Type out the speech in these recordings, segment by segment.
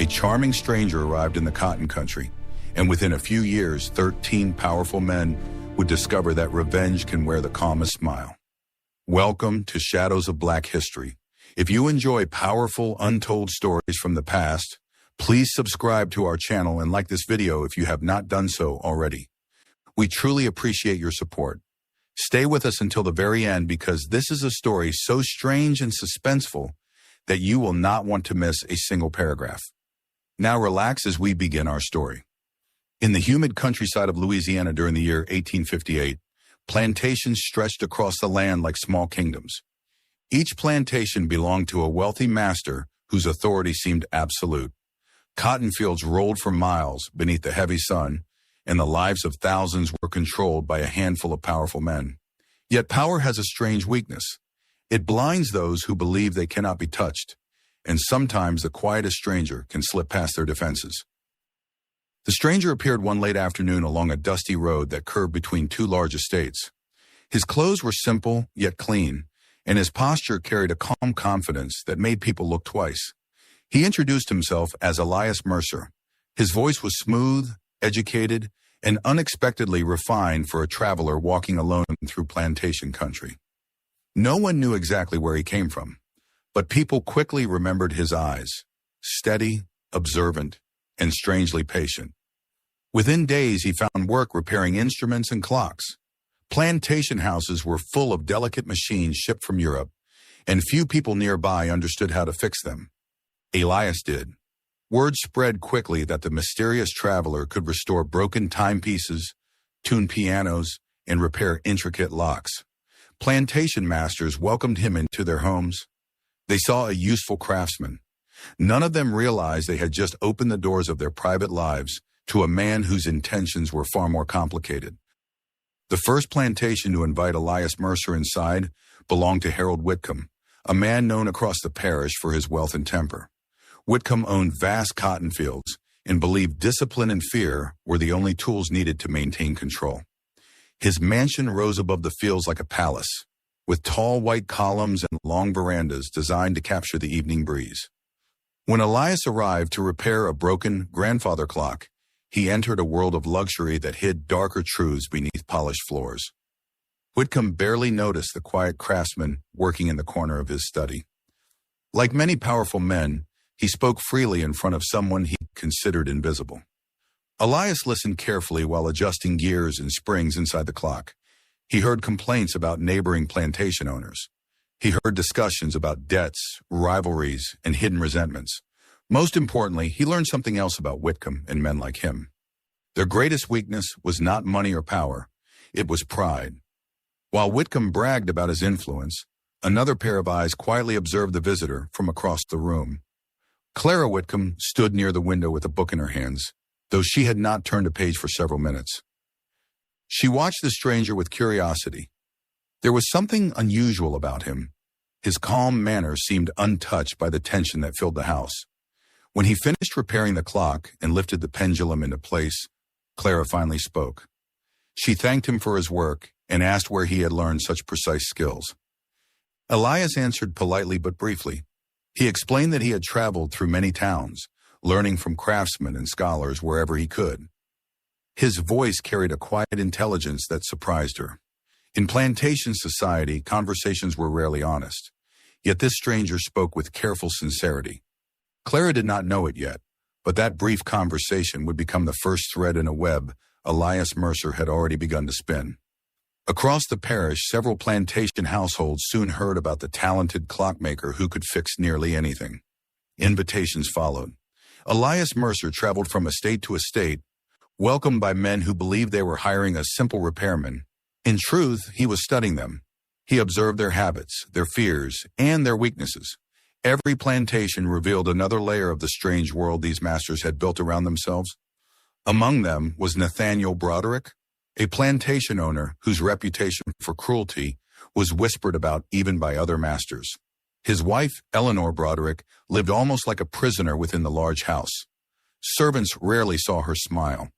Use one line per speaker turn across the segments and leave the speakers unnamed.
A charming stranger arrived in the cotton country, and within a few years, 13 powerful men would discover that revenge can wear the calmest smile. Welcome to Shadows of Black History. If you enjoy powerful, untold stories from the past, please subscribe to our channel and like this video if you have not done so already. We truly appreciate your support. Stay with us until the very end because this is a story so strange and suspenseful that you will not want to miss a single paragraph. Now relax as we begin our story. In the humid countryside of Louisiana during the year 1858, plantations stretched across the land like small kingdoms. Each plantation belonged to a wealthy master whose authority seemed absolute. Cotton fields rolled for miles beneath the heavy sun, and the lives of thousands were controlled by a handful of powerful men. Yet power has a strange weakness. It blinds those who believe they cannot be touched, and sometimes the quietest stranger can slip past their defenses. The stranger appeared one late afternoon along a dusty road that curved between two large estates. His clothes were simple yet clean, and his posture carried a calm confidence that made people look twice. He introduced himself as Elias Mercer. His voice was smooth, educated, and unexpectedly refined for a traveler walking alone through plantation country. No one knew exactly where he came from, but people quickly remembered his eyes, steady, observant, and strangely patient. Within days, he found work repairing instruments and clocks. Plantation houses were full of delicate machines shipped from Europe, and few people nearby understood how to fix them. Elias did. Word spread quickly that the mysterious traveler could restore broken timepieces, tune pianos, and repair intricate locks. Plantation masters welcomed him into their homes. They saw a useful craftsman. None of them realized they had just opened the doors of their private lives to a man whose intentions were far more complicated. The first plantation to invite Elias Mercer inside belonged to Harold Whitcomb, a man known across the parish for his wealth and temper. Whitcomb owned vast cotton fields and believed discipline and fear were the only tools needed to maintain control. His mansion rose above the fields like a palace, with tall white columns and long verandas designed to capture the evening breeze. When Elias arrived to repair a broken grandfather clock, he entered a world of luxury that hid darker truths beneath polished floors. Whitcomb barely noticed the quiet craftsman working in the corner of his study. Like many powerful men, he spoke freely in front of someone he considered invisible. Elias listened carefully while adjusting gears and springs inside the clock. He heard complaints about neighboring plantation owners. He heard discussions about debts, rivalries, and hidden resentments. Most importantly, he learned something else about Whitcomb and men like him. Their greatest weakness was not money or power. It was pride. While Whitcomb bragged about his influence, another pair of eyes quietly observed the visitor from across the room. Clara Whitcomb stood near the window with a book in her hands, though she had not turned a page for several minutes. She watched the stranger with curiosity. There was something unusual about him. His calm manner seemed untouched by the tension that filled the house. When he finished repairing the clock and lifted the pendulum into place, Clara finally spoke. She thanked him for his work and asked where he had learned such precise skills. Elias answered politely but briefly. He explained that he had traveled through many towns, learning from craftsmen and scholars wherever he could. His voice carried a quiet intelligence that surprised her. In plantation society, conversations were rarely honest, yet this stranger spoke with careful sincerity. Clara did not know it yet, but that brief conversation would become the first thread in a web Elias Mercer had already begun to spin. Across the parish, several plantation households soon heard about the talented clockmaker who could fix nearly anything. Invitations followed. Elias Mercer traveled from estate to estate, welcomed by men who believed they were hiring a simple repairman. In truth, he was studying them. He observed their habits, their fears, and their weaknesses. Every plantation revealed another layer of the strange world these masters had built around themselves. Among them was Nathaniel Broderick, a plantation owner whose reputation for cruelty was whispered about even by other masters. His wife, Eleanor Broderick, lived almost like a prisoner within the large house. Servants rarely saw her smile.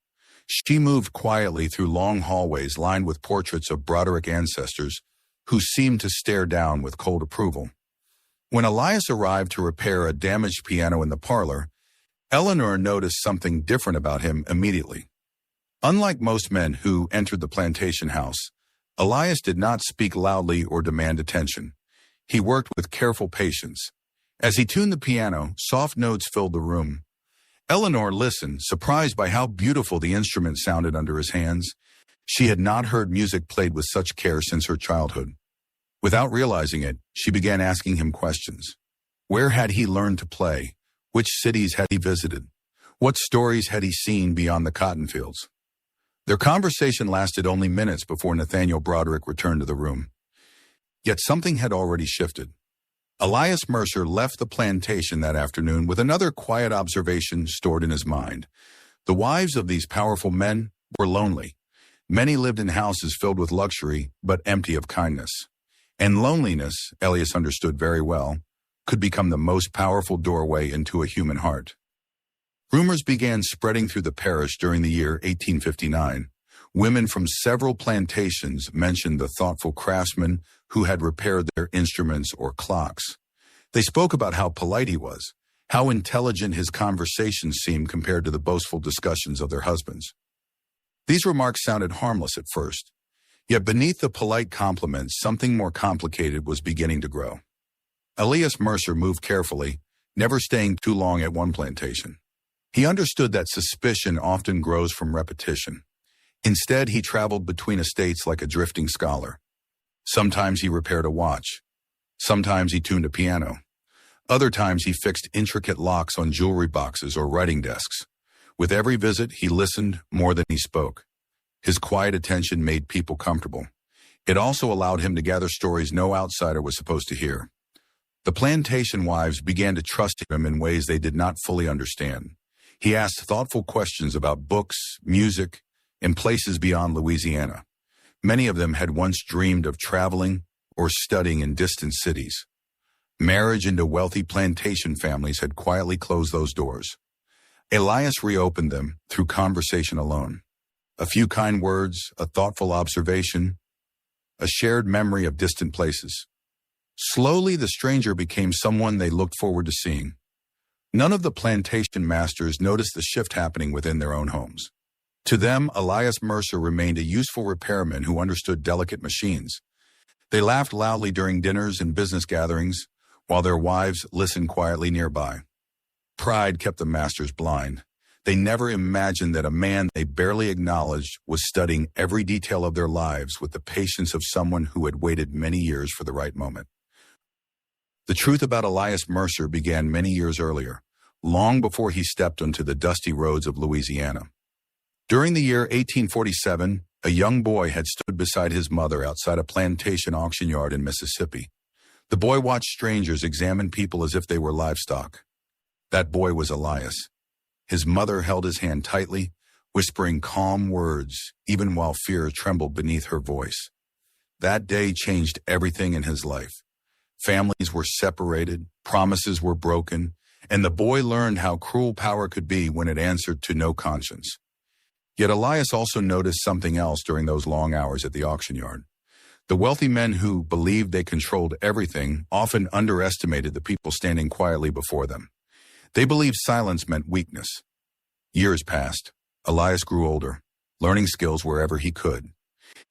She moved quietly through long hallways lined with portraits of Broderick ancestors who seemed to stare down with cold approval. When Elias arrived to repair a damaged piano in the parlor, Eleanor noticed something different about him immediately. Unlike most men who entered the plantation house, Elias did not speak loudly or demand attention. He worked with careful patience. As he tuned the piano, soft notes filled the room. Eleanor listened, surprised by how beautiful the instrument sounded under his hands. She had not heard music played with such care since her childhood. Without realizing it, she began asking him questions. Where had he learned to play? Which cities had he visited? What stories had he seen beyond the cotton fields? Their conversation lasted only minutes before Nathaniel Broderick returned to the room. Yet something had already shifted. Elias Mercer left the plantation that afternoon with another quiet observation stored in his mind. The wives of these powerful men were lonely. Many lived in houses filled with luxury, but empty of kindness. And loneliness, Elias understood very well, could become the most powerful doorway into a human heart. Rumors began spreading through the parish during the year 1859. Women from several plantations mentioned the thoughtful craftsman who had repaired their instruments or clocks. They spoke about how polite he was, how intelligent his conversations seemed compared to the boastful discussions of their husbands. These remarks sounded harmless at first, yet beneath the polite compliments, something more complicated was beginning to grow. Elias Mercer moved carefully, never staying too long at one plantation. He understood that suspicion often grows from repetition. Instead, he traveled between estates like a drifting scholar. Sometimes he repaired a watch. Sometimes he tuned a piano. Other times he fixed intricate locks on jewelry boxes or writing desks. With every visit, he listened more than he spoke. His quiet attention made people comfortable. It also allowed him to gather stories no outsider was supposed to hear. The plantation wives began to trust him in ways they did not fully understand. He asked thoughtful questions about books, music, and places beyond Louisiana. Many of them had once dreamed of traveling or studying in distant cities. Marriage into wealthy plantation families had quietly closed those doors. Elias reopened them through conversation alone. A few kind words, a thoughtful observation, a shared memory of distant places. Slowly, the stranger became someone they looked forward to seeing. None of the plantation masters noticed the shift happening within their own homes. To them, Elias Mercer remained a useful repairman who understood delicate machines. They laughed loudly during dinners and business gatherings, while their wives listened quietly nearby. Pride kept the masters blind. They never imagined that a man they barely acknowledged was studying every detail of their lives with the patience of someone who had waited many years for the right moment. The truth about Elias Mercer began many years earlier, long before he stepped onto the dusty roads of Louisiana. During the year 1847, a young boy had stood beside his mother outside a plantation auction yard in Mississippi. The boy watched strangers examine people as if they were livestock. That boy was Elias. His mother held his hand tightly, whispering calm words, even while fear trembled beneath her voice. That day changed everything in his life. Families were separated, promises were broken, and the boy learned how cruel power could be when it answered to no conscience. Yet Elias also noticed something else during those long hours at the auction yard. The wealthy men who believed they controlled everything often underestimated the people standing quietly before them. They believed silence meant weakness. Years passed. Elias grew older, learning skills wherever he could.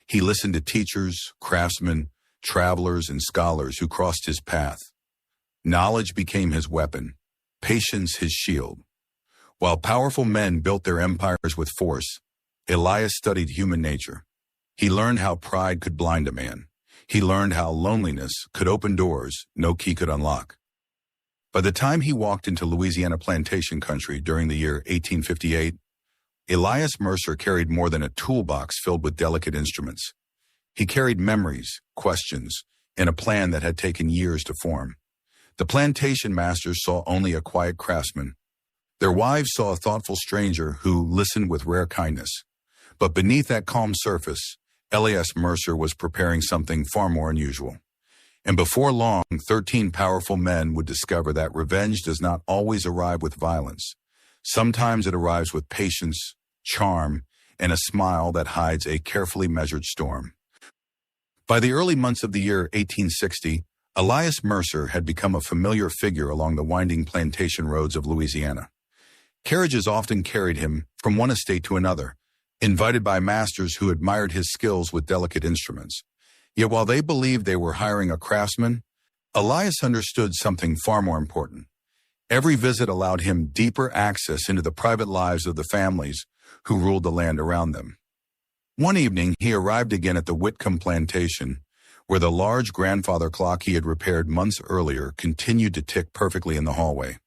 He listened to teachers, craftsmen, travelers, and scholars who crossed his path. Knowledge became his weapon, patience his shield. While powerful men built their empires with force, Elias studied human nature. He learned how pride could blind a man. He learned how loneliness could open doors no key could unlock. By the time he walked into Louisiana plantation country during the year 1858, Elias Mercer carried more than a toolbox filled with delicate instruments. He carried memories, questions, and a plan that had taken years to form. The plantation masters saw only a quiet craftsman. Their wives saw a thoughtful stranger who listened with rare kindness. But beneath that calm surface, Elias Mercer was preparing something far more unusual. And before long, 13 powerful men would discover that revenge does not always arrive with violence. Sometimes it arrives with patience, charm, and a smile that hides a carefully measured storm. By the early months of the year 1860, Elias Mercer had become a familiar figure along the winding plantation roads of Louisiana. Carriages often carried him from one estate to another, invited by masters who admired his skills with delicate instruments. Yet while they believed they were hiring a craftsman, Elias understood something far more important. Every visit allowed him deeper access into the private lives of the families who ruled the land around them. One evening, he arrived again at the Whitcomb plantation, where the large grandfather clock he had repaired months earlier continued to tick perfectly in the hallway.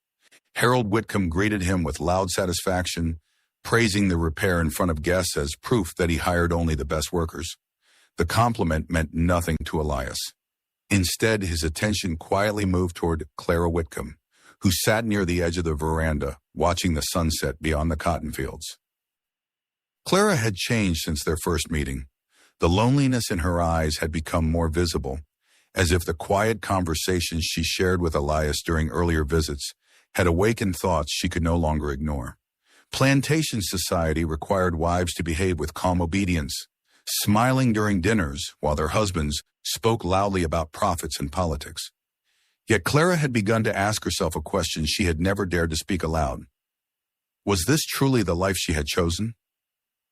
Harold Whitcomb greeted him with loud satisfaction, praising the repair in front of guests as proof that he hired only the best workers. The compliment meant nothing to Elias. Instead, his attention quietly moved toward Clara Whitcomb, who sat near the edge of the veranda, watching the sunset beyond the cotton fields. Clara had changed since their first meeting. The loneliness in her eyes had become more visible, as if the quiet conversations she shared with Elias during earlier visits had awakened thoughts she could no longer ignore. Plantation society required wives to behave with calm obedience, smiling during dinners while their husbands spoke loudly about profits and politics. Yet Clara had begun to ask herself a question she had never dared to speak aloud. Was this truly the life she had chosen?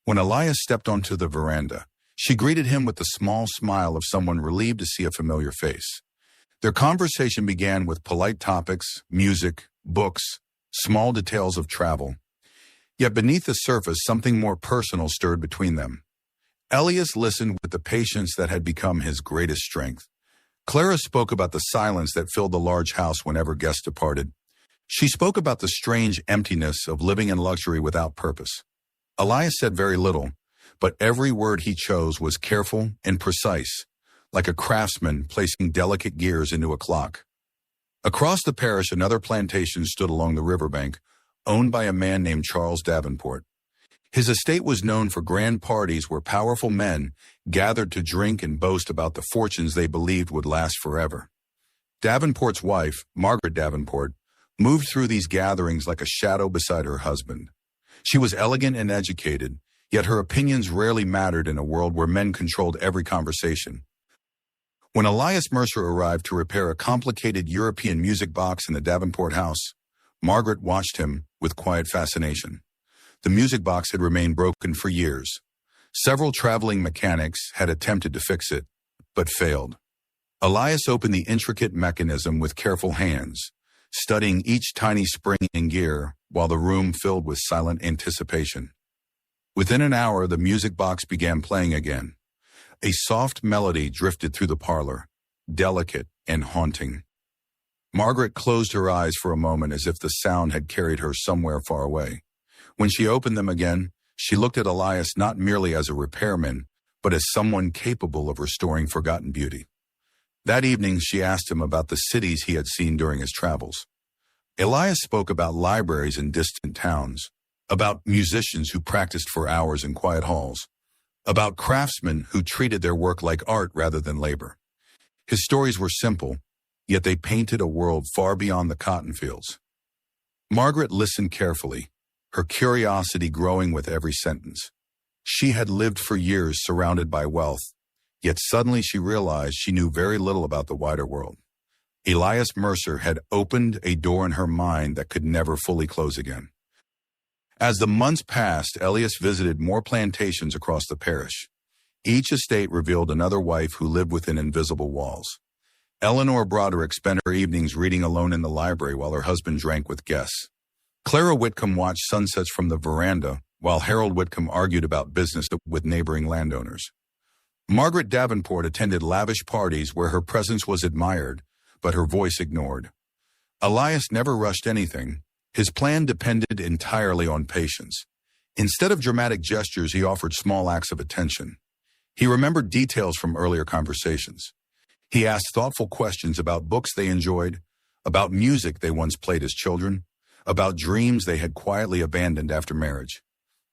When Elias stepped onto the veranda, she greeted him with the small smile of someone relieved to see a familiar face. Their conversation began with polite topics, music, books, small details of travel. Yet beneath the surface, something more personal stirred between them. Elias listened with the patience that had become his greatest strength. Clara spoke about the silence that filled the large house whenever guests departed. She spoke about the strange emptiness of living in luxury without purpose. Elias said very little, but every word he chose was careful and precise, like a craftsman placing delicate gears into a clock. Across the parish, another plantation stood along the riverbank, owned by a man named Charles Davenport. His estate was known for grand parties where powerful men gathered to drink and boast about the fortunes they believed would last forever. Davenport's wife, Margaret Davenport, moved through these gatherings like a shadow beside her husband. She was elegant and educated, yet her opinions rarely mattered in a world where men controlled every conversation. When Elias Mercer arrived to repair a complicated European music box in the Davenport house, Margaret watched him with quiet fascination. The music box had remained broken for years. Several traveling mechanics had attempted to fix it, but failed. Elias opened the intricate mechanism with careful hands, studying each tiny spring and gear while the room filled with silent anticipation. Within an hour, the music box began playing again. A soft melody drifted through the parlor, delicate and haunting. Margaret closed her eyes for a moment as if the sound had carried her somewhere far away. When she opened them again, she looked at Elias not merely as a repairman, but as someone capable of restoring forgotten beauty. That evening, she asked him about the cities he had seen during his travels. Elias spoke about libraries in distant towns, about musicians who practiced for hours in quiet halls, about craftsmen who treated their work like art rather than labor. His stories were simple, yet they painted a world far beyond the cotton fields. Margaret listened carefully, her curiosity growing with every sentence. She had lived for years surrounded by wealth, yet suddenly she realized she knew very little about the wider world. Elias Mercer had opened a door in her mind that could never fully close again. As the months passed, Elias visited more plantations across the parish. Each estate revealed another wife who lived within invisible walls. Eleanor Broderick spent her evenings reading alone in the library while her husband drank with guests. Clara Whitcomb watched sunsets from the veranda, while Harold Whitcomb argued about business with neighboring landowners. Margaret Davenport attended lavish parties where her presence was admired, but her voice ignored. Elias never rushed anything. His plan depended entirely on patience. Instead of dramatic gestures, he offered small acts of attention. He remembered details from earlier conversations. He asked thoughtful questions about books they enjoyed, about music they once played as children, about dreams they had quietly abandoned after marriage.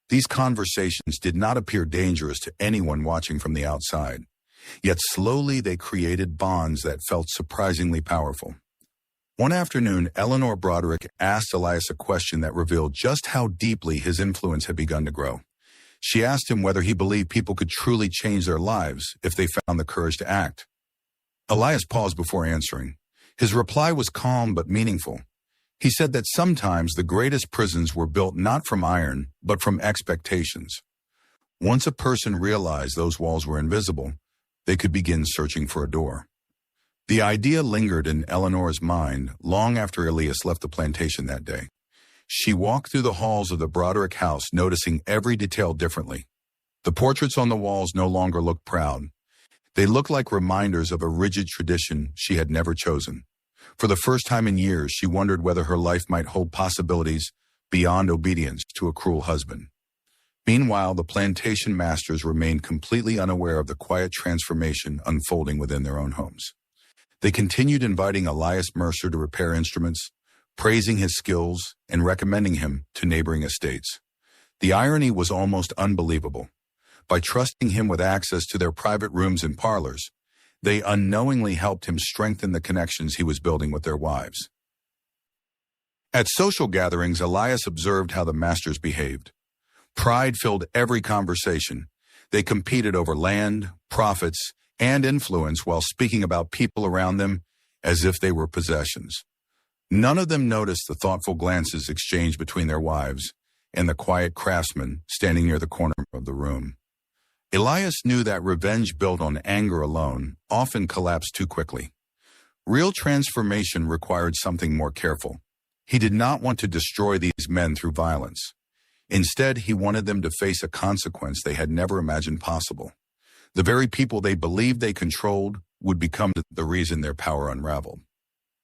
These conversations did not appear dangerous to anyone watching from the outside, yet slowly they created bonds that felt surprisingly powerful. One afternoon, Eleanor Broderick asked Elias a question that revealed just how deeply his influence had begun to grow. She asked him whether he believed people could truly change their lives if they found the courage to act. Elias paused before answering. His reply was calm but meaningful. He said that sometimes the greatest prisons were built not from iron, but from expectations. Once a person realized those walls were invisible, they could begin searching for a door. The idea lingered in Eleanor's mind long after Elias left the plantation that day. She walked through the halls of the Broderick house, noticing every detail differently. The portraits on the walls no longer looked proud. They looked like reminders of a rigid tradition she had never chosen. For the first time in years, she wondered whether her life might hold possibilities beyond obedience to a cruel husband. Meanwhile, the plantation masters remained completely unaware of the quiet transformation unfolding within their own homes. They continued inviting Elias Mercer to repair instruments, praising his skills, and recommending him to neighboring estates. The irony was almost unbelievable. By trusting him with access to their private rooms and parlors, they unknowingly helped him strengthen the connections he was building with their wives. At social gatherings, Elias observed how the masters behaved. Pride filled every conversation. They competed over land, profits, and influence while speaking about people around them as if they were possessions. None of them noticed the thoughtful glances exchanged between their wives and the quiet craftsman standing near the corner of the room. Elias knew that revenge built on anger alone often collapsed too quickly. Real transformation required something more careful. He did not want to destroy these men through violence. Instead, he wanted them to face a consequence they had never imagined possible. The very people they believed they controlled would become the reason their power unraveled.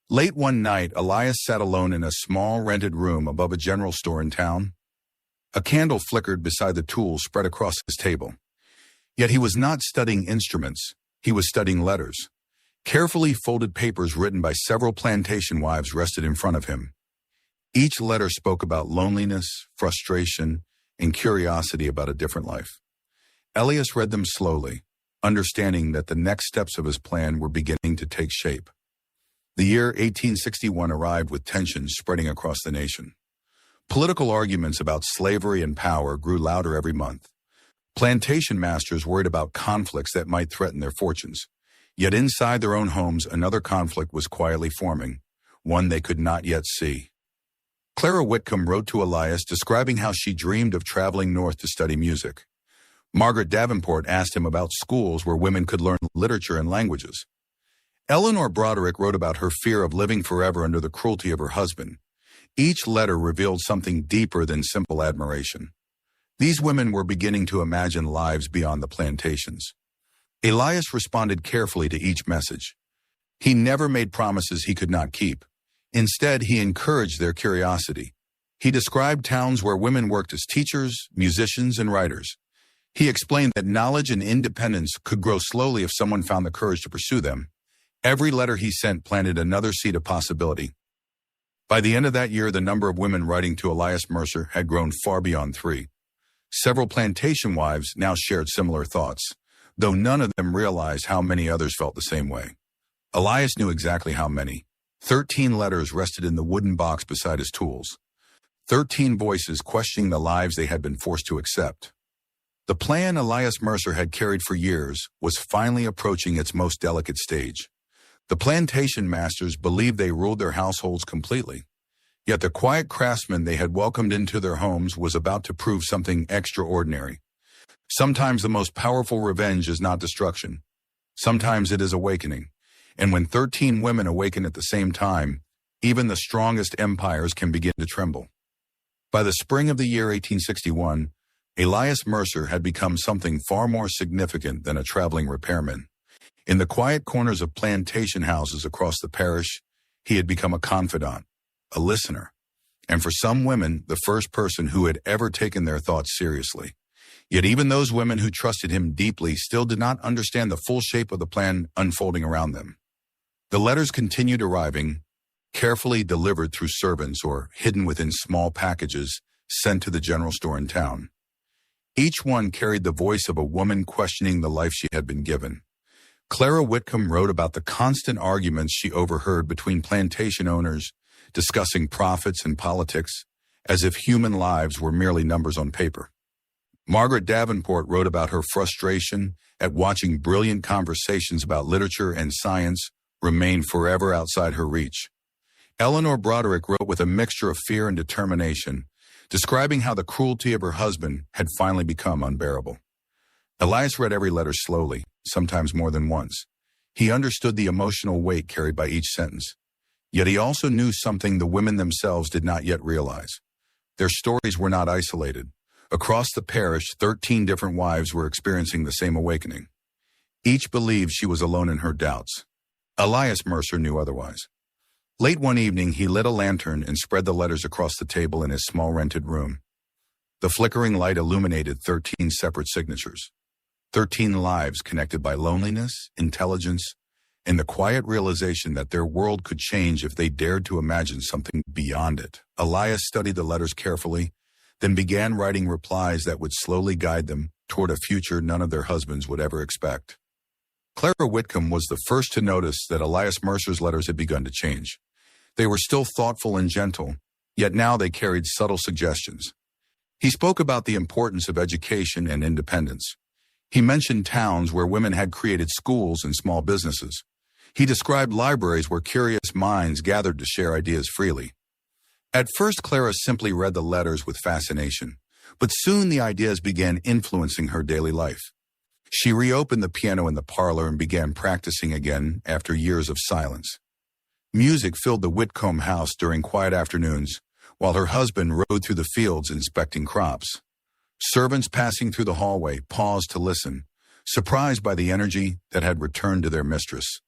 Late one night, Elias sat alone in a small rented room above a general store in town. A candle flickered beside the tools spread across his table. Yet he was not studying instruments, he was studying letters. Carefully folded papers written by several plantation wives rested in front of him. Each letter spoke about loneliness, frustration, and curiosity about a different life. Elias read them slowly, understanding that the next steps of his plan were beginning to take shape. The year 1861 arrived with tensions spreading across the nation. Political arguments about slavery and power grew louder every month. Plantation masters worried about conflicts that might threaten their fortunes. Yet inside their own homes, another conflict was quietly forming, one they could not yet see. Clara Whitcomb wrote to Elias describing how she dreamed of traveling north to study music. Margaret Davenport asked him about schools where women could learn literature and languages. Eleanor Broderick wrote about her fear of living forever under the cruelty of her husband. Each letter revealed something deeper than simple admiration. These women were beginning to imagine lives beyond the plantations. Elias responded carefully to each message. He never made promises he could not keep. Instead, he encouraged their curiosity. He described towns where women worked as teachers, musicians, and writers. He explained that knowledge and independence could grow slowly if someone found the courage to pursue them. Every letter he sent planted another seed of possibility. By the end of that year, the number of women writing to Elias Mercer had grown far beyond 3. Several plantation wives now shared similar thoughts, though none of them realized how many others felt the same way. Elias knew exactly how many. 13 letters rested in the wooden box beside his tools. 13 voices questioning the lives they had been forced to accept. The plan Elias Mercer had carried for years was finally approaching its most delicate stage. The plantation masters believed they ruled their households completely. Yet the quiet craftsman they had welcomed into their homes was about to prove something extraordinary. Sometimes the most powerful revenge is not destruction. Sometimes it is awakening. And when 13 women awaken at the same time, even the strongest empires can begin to tremble. By the spring of the year 1861, Elias Mercer had become something far more significant than a traveling repairman. In the quiet corners of plantation houses across the parish, he had become a confidant, a listener, and for some women, the first person who had ever taken their thoughts seriously. Yet even those women who trusted him deeply still did not understand the full shape of the plan unfolding around them. The letters continued arriving, carefully delivered through servants or hidden within small packages sent to the general store in town. Each one carried the voice of a woman questioning the life she had been given. Clara Whitcomb wrote about the constant arguments she overheard between plantation owners, discussing profits and politics, as if human lives were merely numbers on paper. Margaret Davenport wrote about her frustration at watching brilliant conversations about literature and science remain forever outside her reach. Eleanor Broderick wrote with a mixture of fear and determination, describing how the cruelty of her husband had finally become unbearable. Elias read every letter slowly, sometimes more than once. He understood the emotional weight carried by each sentence. Yet he also knew something the women themselves did not yet realize. Their stories were not isolated. Across the parish, 13 different wives were experiencing the same awakening. Each believed she was alone in her doubts. Elias Mercer knew otherwise. Late one evening, he lit a lantern and spread the letters across the table in his small rented room. The flickering light illuminated 13 separate signatures. 13 lives connected by loneliness, intelligence, and the quiet realization that their world could change if they dared to imagine something beyond it. Elias studied the letters carefully, then began writing replies that would slowly guide them toward a future none of their husbands would ever expect. Clara Whitcomb was the first to notice that Elias Mercer's letters had begun to change. They were still thoughtful and gentle, yet now they carried subtle suggestions. He spoke about the importance of education and independence. He mentioned towns where women had created schools and small businesses. He described libraries where curious minds gathered to share ideas freely. At first, Clara simply read the letters with fascination, but soon the ideas began influencing her daily life. She reopened the piano in the parlor and began practicing again after years of silence. Music filled the Whitcomb house during quiet afternoons, while her husband rode through the fields inspecting crops. Servants passing through the hallway paused to listen, surprised by the energy that had returned to their mistress.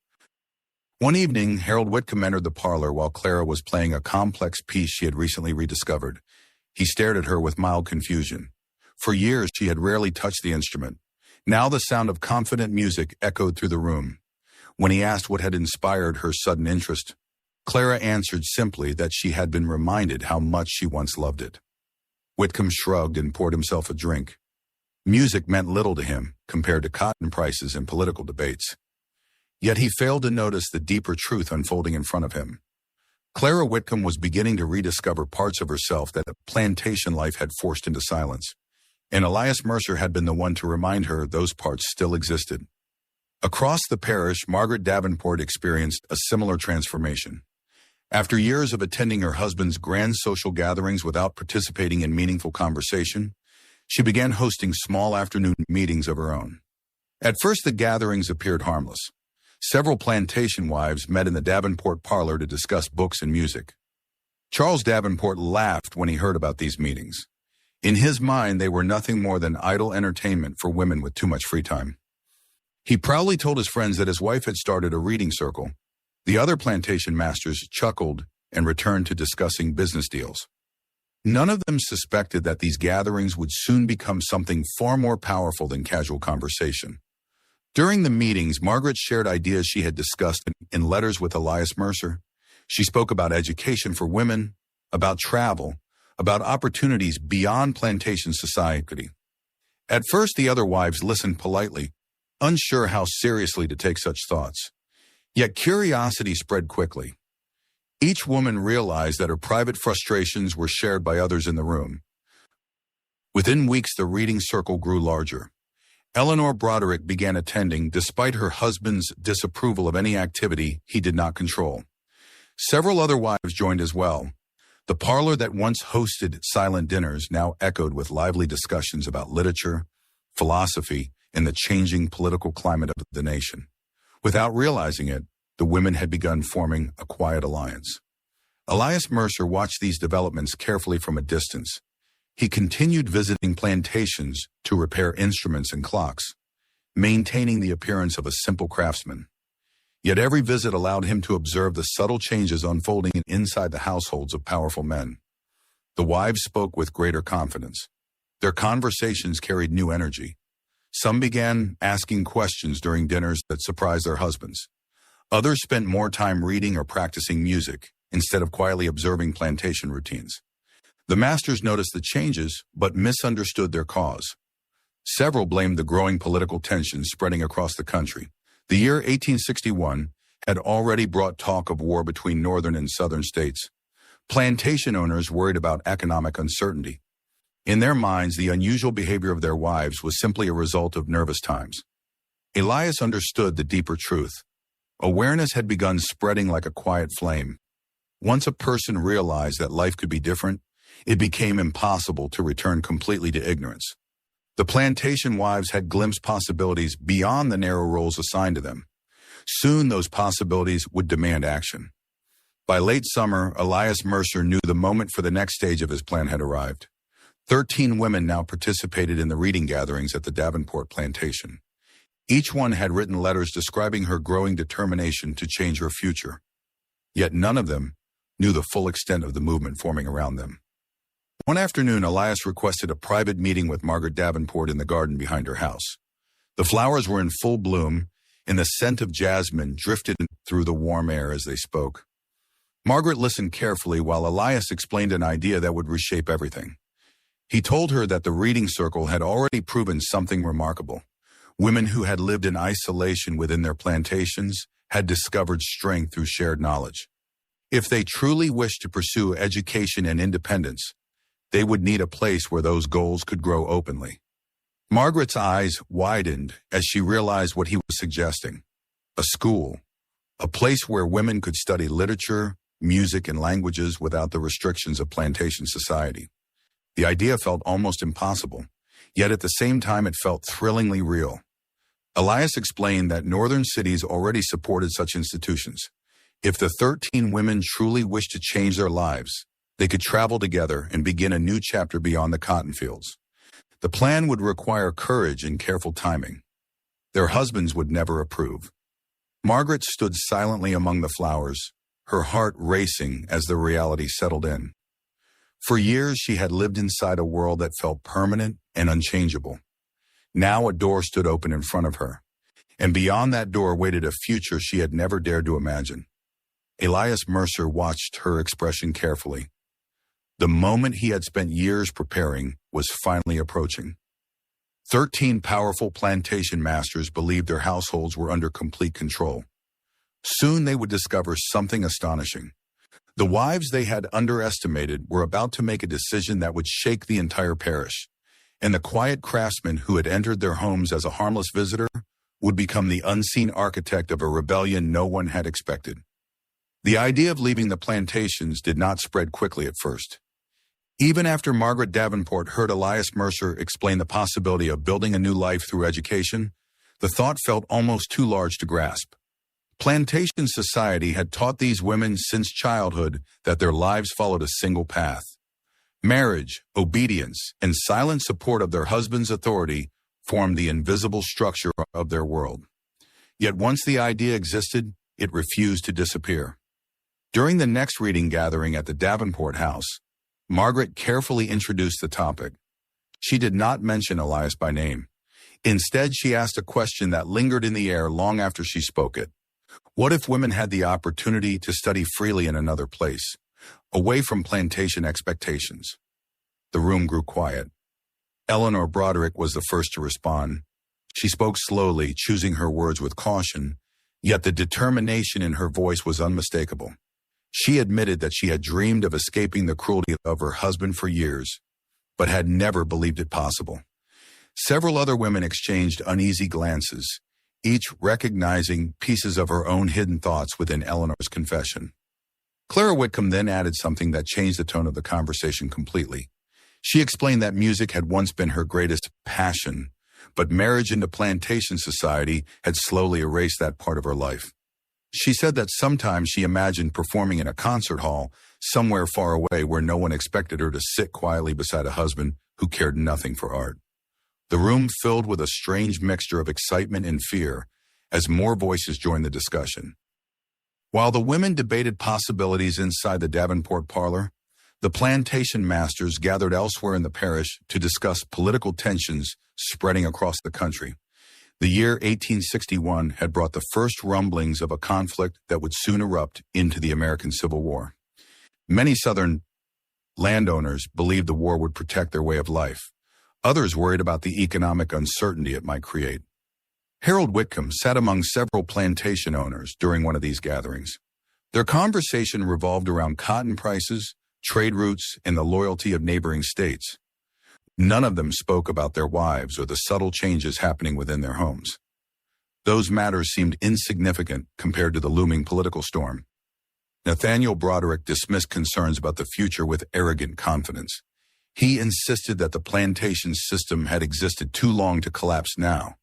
One evening, Harold Whitcomb entered the parlor while Clara was playing a complex piece she had recently rediscovered. He stared at her with mild confusion. For years, she had rarely touched the instrument. Now the sound of confident music echoed through the room. When he asked what had inspired her sudden interest, Clara answered simply that she had been reminded how much she once loved it. Whitcomb shrugged and poured himself a drink. Music meant little to him compared to cotton prices and political debates. Yet he failed to notice the deeper truth unfolding in front of him. Clara Whitcomb was beginning to rediscover parts of herself that a plantation life had forced into silence, and Elias Mercer had been the one to remind her those parts still existed. Across the parish, Margaret Davenport experienced a similar transformation. After years of attending her husband's grand social gatherings without participating in meaningful conversation, she began hosting small afternoon meetings of her own. At first, the gatherings appeared harmless. Several plantation wives met in the Davenport parlor to discuss books and music. Charles Davenport laughed when he heard about these meetings. In his mind, they were nothing more than idle entertainment for women with too much free time. He proudly told his friends that his wife had started a reading circle. The other plantation masters chuckled and returned to discussing business deals. None of them suspected that these gatherings would soon become something far more powerful than casual conversation. During the meetings, Margaret shared ideas she had discussed in letters with Elias Mercer. She spoke about education for women, about travel, about opportunities beyond plantation society. At first, the other wives listened politely, unsure how seriously to take such thoughts. Yet curiosity spread quickly. Each woman realized that her private frustrations were shared by others in the room. Within weeks, the reading circle grew larger. Eleanor Broderick began attending despite her husband's disapproval of any activity he did not control. Several other wives joined as well. The parlor that once hosted silent dinners now echoed with lively discussions about literature, philosophy, and the changing political climate of the nation. Without realizing it, the women had begun forming a quiet alliance. Elias Mercer watched these developments carefully from a distance. He continued visiting plantations to repair instruments and clocks, maintaining the appearance of a simple craftsman. Yet every visit allowed him to observe the subtle changes unfolding inside the households of powerful men. The wives spoke with greater confidence. Their conversations carried new energy. Some began asking questions during dinners that surprised their husbands. Others spent more time reading or practicing music instead of quietly observing plantation routines. The masters noticed the changes, but misunderstood their cause. Several blamed the growing political tensions spreading across the country. The year 1861 had already brought talk of war between northern and southern states. Plantation owners worried about economic uncertainty. In their minds, the unusual behavior of their wives was simply a result of nervous times. Elias understood the deeper truth. Awareness had begun spreading like a quiet flame. Once a person realized that life could be different, it became impossible to return completely to ignorance. The plantation wives had glimpsed possibilities beyond the narrow roles assigned to them. Soon those possibilities would demand action. By late summer, Elias Mercer knew the moment for the next stage of his plan had arrived. 13 women now participated in the reading gatherings at the Davenport plantation. Each one had written letters describing her growing determination to change her future. Yet none of them knew the full extent of the movement forming around them. One afternoon, Elias requested a private meeting with Margaret Davenport in the garden behind her house. The flowers were in full bloom, and the scent of jasmine drifted through the warm air as they spoke. Margaret listened carefully while Elias explained an idea that would reshape everything. He told her that the reading circle had already proven something remarkable. Women who had lived in isolation within their plantations had discovered strength through shared knowledge. If they truly wished to pursue education and independence, they would need a place where those goals could grow openly. Margaret's eyes widened as she realized what he was suggesting. A school, a place where women could study literature, music, and languages without the restrictions of plantation society. The idea felt almost impossible, yet at the same time it felt thrillingly real. Elias explained that northern cities already supported such institutions. If the 13 women truly wished to change their lives, they could travel together and begin a new chapter beyond the cotton fields. The plan would require courage and careful timing. Their husbands would never approve. Margaret stood silently among the flowers, her heart racing as the reality settled in. For years, she had lived inside a world that felt permanent and unchangeable. Now a door stood open in front of her, and beyond that door waited a future she had never dared to imagine. Elias Mercer watched her expression carefully. The moment he had spent years preparing was finally approaching. 13 powerful plantation masters believed their households were under complete control. Soon they would discover something astonishing. The wives they had underestimated were about to make a decision that would shake the entire parish, and the quiet craftsman who had entered their homes as a harmless visitor would become the unseen architect of a rebellion no one had expected. The idea of leaving the plantations did not spread quickly at first. Even after Margaret Davenport heard Elias Mercer explain the possibility of building a new life through education, the thought felt almost too large to grasp. Plantation society had taught these women since childhood that their lives followed a single path. Marriage, obedience, and silent support of their husband's authority formed the invisible structure of their world. Yet once the idea existed, it refused to disappear. During the next reading gathering at the Davenport house, Margaret carefully introduced the topic. She did not mention Elias by name. Instead, she asked a question that lingered in the air long after she spoke it. What if women had the opportunity to study freely in another place, away from plantation expectations? The room grew quiet. Eleanor Broderick was the first to respond. She spoke slowly, choosing her words with caution, yet the determination in her voice was unmistakable. She admitted that she had dreamed of escaping the cruelty of her husband for years, but had never believed it possible. Several other women exchanged uneasy glances, each recognizing pieces of her own hidden thoughts within Eleanor's confession. Clara Whitcomb then added something that changed the tone of the conversation completely. She explained that music had once been her greatest passion, but marriage into plantation society had slowly erased that part of her life. She said that sometimes she imagined performing in a concert hall somewhere far away where no one expected her to sit quietly beside a husband who cared nothing for art. The room filled with a strange mixture of excitement and fear as more voices joined the discussion. While the women debated possibilities inside the Davenport parlor, the plantation masters gathered elsewhere in the parish to discuss political tensions spreading across the country. The year 1861 had brought the first rumblings of a conflict that would soon erupt into the American Civil War. Many Southern landowners believed the war would protect their way of life. Others worried about the economic uncertainty it might create. Harold Whitcomb sat among several plantation owners during one of these gatherings. Their conversation revolved around cotton prices, trade routes, and the loyalty of neighboring states. None of them spoke about their wives or the subtle changes happening within their homes. Those matters seemed insignificant compared to the looming political storm. Nathaniel Broderick dismissed concerns about the future with arrogant confidence. He insisted that the plantation system had existed too long to collapse now.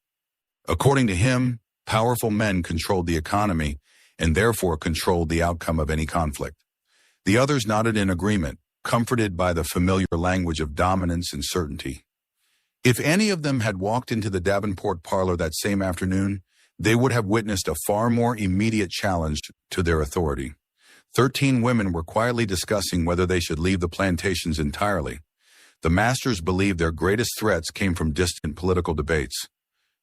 According to him, powerful men controlled the economy and therefore controlled the outcome of any conflict. The others nodded in agreement, comforted by the familiar language of dominance and certainty. If any of them had walked into the Davenport parlor that same afternoon, they would have witnessed a far more immediate challenge to their authority. 13 women were quietly discussing whether they should leave the plantations entirely. The masters believed their greatest threats came from distant political debates.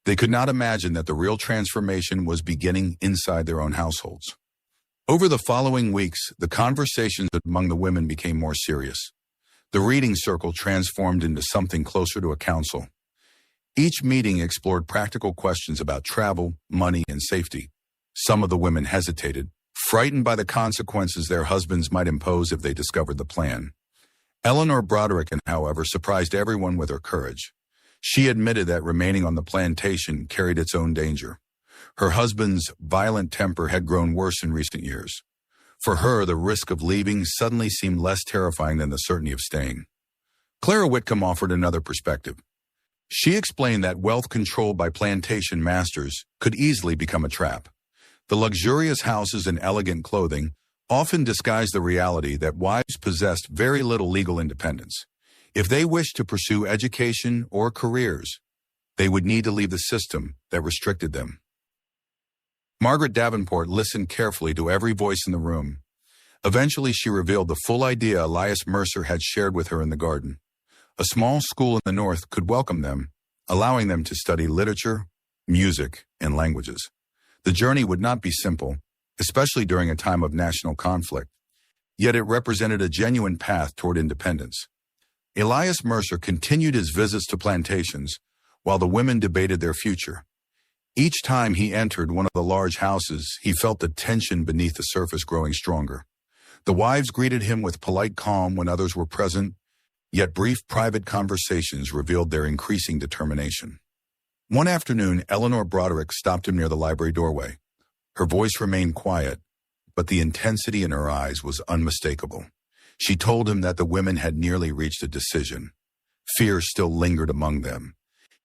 They could not imagine that the real transformation was beginning inside their own households. Over the following weeks, the conversations among the women became more serious. The reading circle transformed into something closer to a council. Each meeting explored practical questions about travel, money, and safety. Some of the women hesitated, frightened by the consequences their husbands might impose if they discovered the plan. Eleanor Broderick, however, surprised everyone with her courage. She admitted that remaining on the plantation carried its own danger. Her husband's violent temper had grown worse in recent years. For her, the risk of leaving suddenly seemed less terrifying than the certainty of staying. Clara Whitcomb offered another perspective. She explained that wealth controlled by plantation masters could easily become a trap. The luxurious houses and elegant clothing often disguised the reality that wives possessed very little legal independence. If they wished to pursue education or careers, they would need to leave the system that restricted them. Margaret Davenport listened carefully to every voice in the room. Eventually, she revealed the full idea Elias Mercer had shared with her in the garden. A small school in the north could welcome them, allowing them to study literature, music, and languages. The journey would not be simple, especially during a time of national conflict, yet it represented a genuine path toward independence. Elias Mercer continued his visits to plantations while the women debated their future. Each time he entered one of the large houses, he felt the tension beneath the surface growing stronger. The wives greeted him with polite calm when others were present, yet brief private conversations revealed their increasing determination. One afternoon, Eleanor Broderick stopped him near the library doorway. Her voice remained quiet, but the intensity in her eyes was unmistakable. She told him that the women had nearly reached a decision. Fear still lingered among them,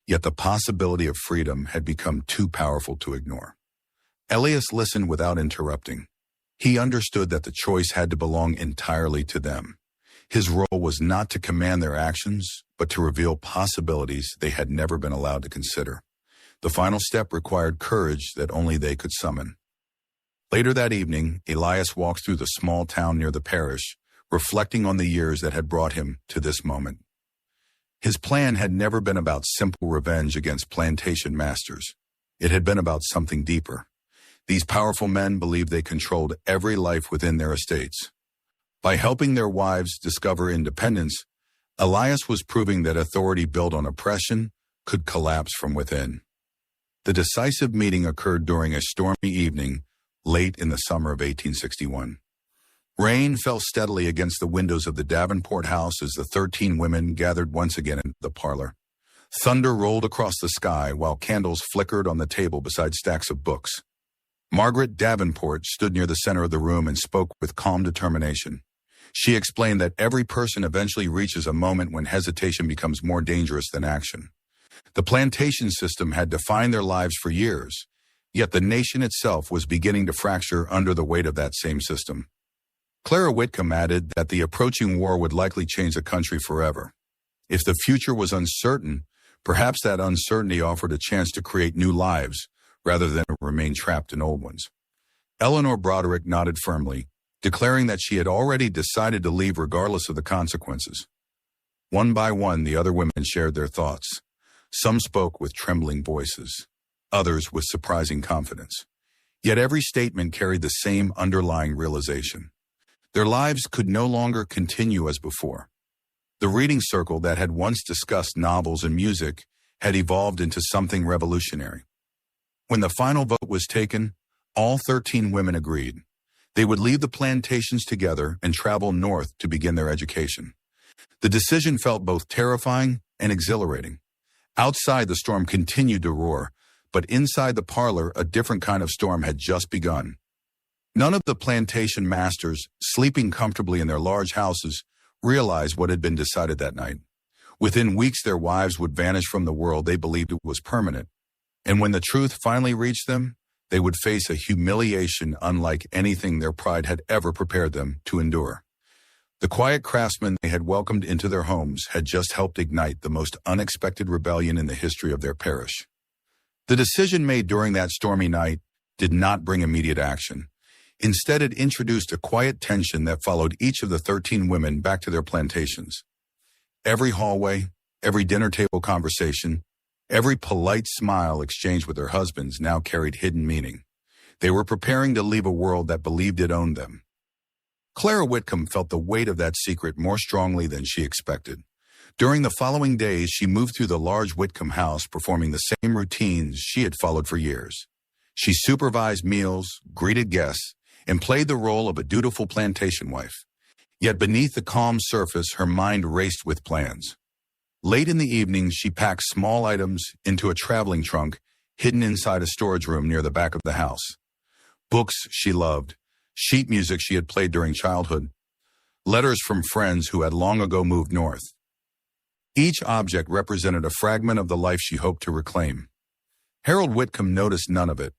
yet the possibility of freedom had become too powerful to ignore. Elias listened without interrupting. He understood that the choice had to belong entirely to them. His role was not to command their actions, but to reveal possibilities they had never been allowed to consider. The final step required courage that only they could summon. Later that evening, Elias walked through the small town near the parish, reflecting on the years that had brought him to this moment. His plan had never been about simple revenge against plantation masters. It had been about something deeper. These powerful men believed they controlled every life within their estates. By helping their wives discover independence, Elias was proving that authority built on oppression could collapse from within. The decisive meeting occurred during a stormy evening late in the summer of 1861. Rain fell steadily against the windows of the Davenport house as the 13 women gathered once again in the parlor. Thunder rolled across the sky while candles flickered on the table beside stacks of books. Margaret Davenport stood near the center of the room and spoke with calm determination. She explained that every person eventually reaches a moment when hesitation becomes more dangerous than action. The plantation system had defined their lives for years, yet the nation itself was beginning to fracture under the weight of that same system. Clara Whitcomb added that the approaching war would likely change the country forever. If the future was uncertain, perhaps that uncertainty offered a chance to create new lives rather than remain trapped in old ones. Eleanor Broderick nodded firmly, declaring that she had already decided to leave regardless of the consequences. One by one, the other women shared their thoughts. Some spoke with trembling voices, others with surprising confidence. Yet every statement carried the same underlying realization. Their lives could no longer continue as before. The reading circle that had once discussed novels and music had evolved into something revolutionary. When the final vote was taken, all 13 women agreed. They would leave the plantations together and travel north to begin their education. The decision felt both terrifying and exhilarating. Outside, the storm continued to roar, but inside the parlor, a different kind of storm had just begun. None of the plantation masters, sleeping comfortably in their large houses, realized what had been decided that night. Within weeks, their wives would vanish from the world they believed it was permanent. And when the truth finally reached them, they would face a humiliation unlike anything their pride had ever prepared them to endure. The quiet craftsman they had welcomed into their homes had just helped ignite the most unexpected rebellion in the history of their parish. The decision made during that stormy night did not bring immediate action. Instead, it introduced a quiet tension that followed each of the 13 women back to their plantations. Every hallway, every dinner table conversation, every polite smile exchanged with their husbands now carried hidden meaning. They were preparing to leave a world that believed it owned them. Clara Whitcomb felt the weight of that secret more strongly than she expected. During the following days, she moved through the large Whitcomb house, performing the same routines she had followed for years. She supervised meals, greeted guests, and played the role of a dutiful plantation wife. Yet beneath the calm surface, her mind raced with plans. Late in the evening, she packed small items into a traveling trunk hidden inside a storage room near the back of the house. Books she loved, sheet music she had played during childhood, letters from friends who had long ago moved north. Each object represented a fragment of the life she hoped to reclaim. Harold Whitcomb noticed none of it.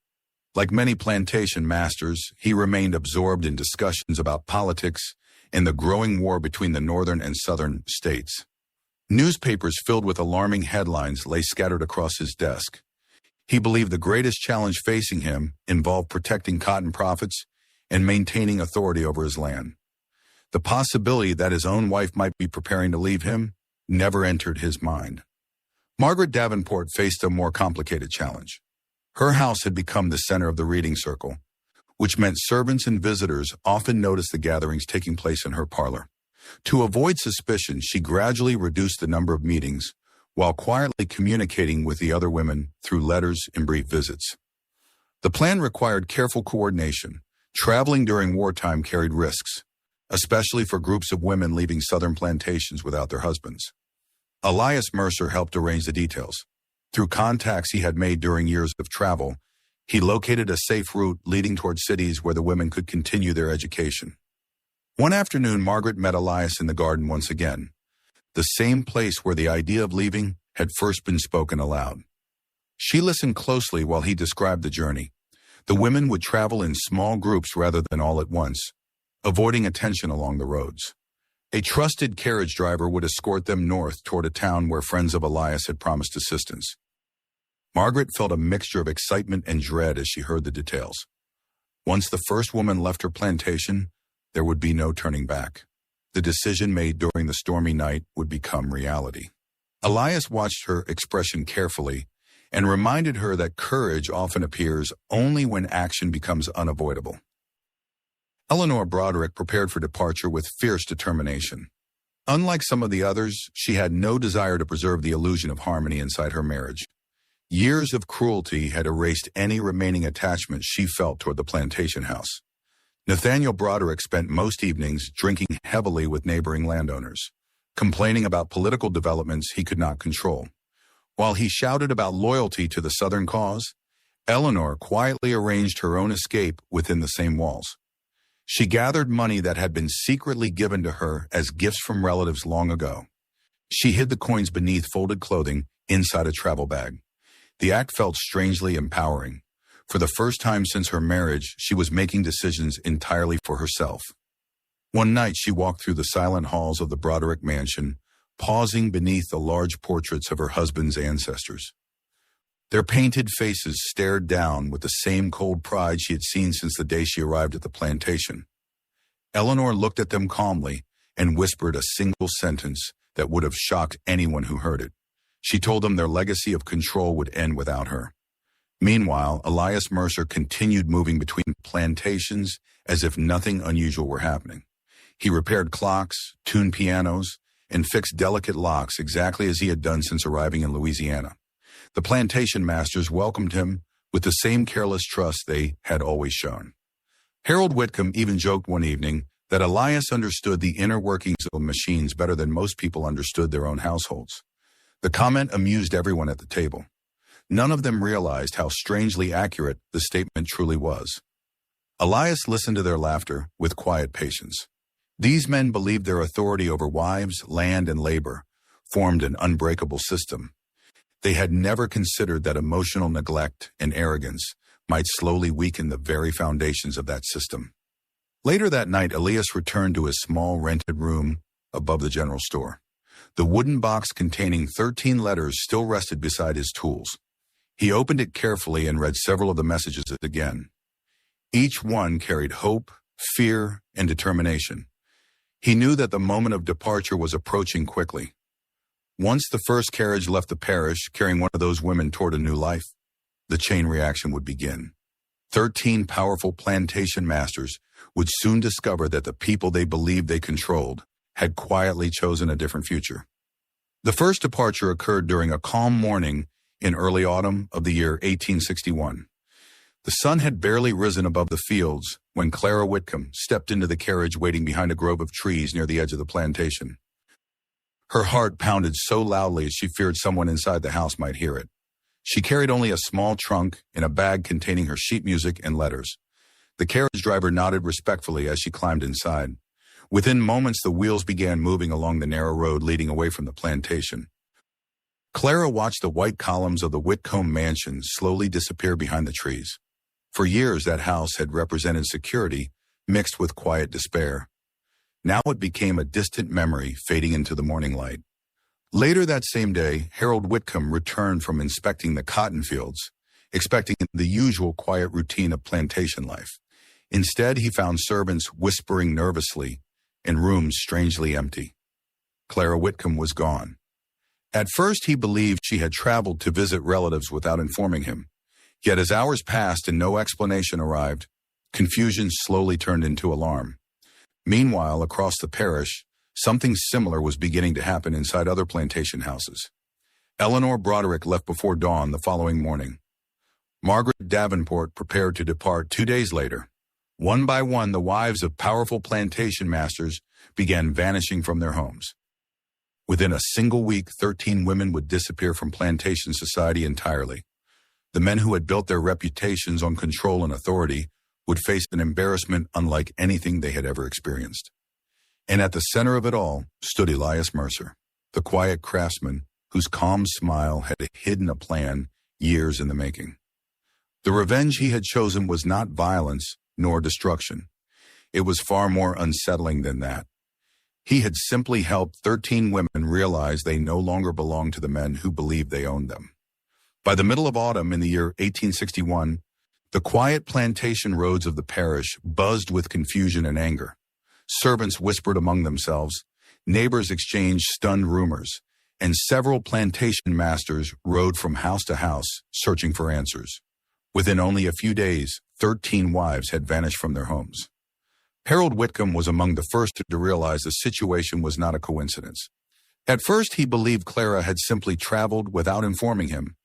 Like many plantation masters, he remained absorbed in discussions about politics and the growing war between the northern and southern states. Newspapers filled with alarming headlines lay scattered across his desk. He believed the greatest challenge facing him involved protecting cotton profits and maintaining authority over his land. The possibility that his own wife might be preparing to leave him never entered his mind. Margaret Davenport faced a more complicated challenge. Her house had become the center of the reading circle, which meant servants and visitors often noticed the gatherings taking place in her parlor. To avoid suspicion, she gradually reduced the number of meetings while quietly communicating with the other women through letters and brief visits. The plan required careful coordination. Traveling during wartime carried risks, especially for groups of women leaving southern plantations without their husbands. Elias Mercer helped arrange the details. Through contacts he had made during years of travel, he located a safe route leading toward cities where the women could continue their education. One afternoon, Margaret met Elias in the garden once again, the same place where the idea of leaving had first been spoken aloud. She listened closely while he described the journey. The women would travel in small groups rather than all at once, avoiding attention along the roads. A trusted carriage driver would escort them north toward a town where friends of Elias had promised assistance. Margaret felt a mixture of excitement and dread as she heard the details. Once the first woman left her plantation, there would be no turning back. The decision made during the stormy night would become reality. Elias watched her expression carefully and reminded her that courage often appears only when action becomes unavoidable. Eleanor Broderick prepared for departure with fierce determination. Unlike some of the others, she had no desire to preserve the illusion of harmony inside her marriage. Years of cruelty had erased any remaining attachment she felt toward the plantation house. Nathaniel Broderick spent most evenings drinking heavily with neighboring landowners, complaining about political developments he could not control. While he shouted about loyalty to the Southern cause, Eleanor quietly arranged her own escape within the same walls. She gathered money that had been secretly given to her as gifts from relatives long ago. She hid the coins beneath folded clothing inside a travel bag. The act felt strangely empowering. For the first time since her marriage, she was making decisions entirely for herself. One night, she walked through the silent halls of the Broderick mansion, pausing beneath the large portraits of her husband's ancestors. Their painted faces stared down with the same cold pride she had seen since the day she arrived at the plantation. Eleanor looked at them calmly and whispered a single sentence that would have shocked anyone who heard it. She told them their legacy of control would end without her. Meanwhile, Elias Mercer continued moving between plantations as if nothing unusual were happening. He repaired clocks, tuned pianos, and fixed delicate locks exactly as he had done since arriving in Louisiana. The plantation masters welcomed him with the same careless trust they had always shown. Harold Whitcomb even joked one evening that Elias understood the inner workings of machines better than most people understood their own households. The comment amused everyone at the table. None of them realized how strangely accurate the statement truly was. Elias listened to their laughter with quiet patience. These men believed their authority over wives, land, and labor formed an unbreakable system. They had never considered that emotional neglect and arrogance might slowly weaken the very foundations of that system. Later that night, Elias returned to his small rented room above the general store. The wooden box containing 13 letters still rested beside his tools. He opened it carefully and read several of the messages again. Each one carried hope, fear, and determination. He knew that the moment of departure was approaching quickly. Once the first carriage left the parish, carrying one of those women toward a new life, the chain reaction would begin. 13 powerful plantation masters would soon discover that the people they believed they controlled had quietly chosen a different future. The first departure occurred during a calm morning in early autumn of the year 1861. The sun had barely risen above the fields when Clara Whitcomb stepped into the carriage waiting behind a grove of trees near the edge of the plantation. Her heart pounded so loudly she feared someone inside the house might hear it. She carried only a small trunk in a bag containing her sheet music and letters. The carriage driver nodded respectfully as she climbed inside. Within moments, the wheels began moving along the narrow road leading away from the plantation. Clara watched the white columns of the Whitcomb mansion slowly disappear behind the trees. For years, that house had represented security mixed with quiet despair. Now it became a distant memory fading into the morning light. Later that same day, Harold Whitcomb returned from inspecting the cotton fields, expecting the usual quiet routine of plantation life. Instead, he found servants whispering nervously and rooms strangely empty. Clara Whitcomb was gone. At first, he believed she had traveled to visit relatives without informing him. Yet as hours passed and no explanation arrived, confusion slowly turned into alarm. Meanwhile, across the parish, something similar was beginning to happen inside other plantation houses. Eleanor Broderick left before dawn the following morning. Margaret Davenport prepared to depart 2 days later. One by one, the wives of powerful plantation masters began vanishing from their homes. Within a single week, 13 women would disappear from plantation society entirely. The men who had built their reputations on control and authority would face an embarrassment unlike anything they had ever experienced. And at the center of it all stood Elias Mercer, the quiet craftsman whose calm smile had hidden a plan years in the making. The revenge he had chosen was not violence nor destruction. It was far more unsettling than that. He had simply helped 13 women realize they no longer belonged to the men who believed they owned them. By the middle of autumn in the year 1861, the quiet plantation roads of the parish buzzed with confusion and anger. Servants whispered among themselves, neighbors exchanged stunned rumors, and several plantation masters rode from house to house, searching for answers. Within only a few days, 13 wives had vanished from their homes. Harold Whitcomb was among the first to realize the situation was not a coincidence. At first, he believed Clara had simply traveled without informing him.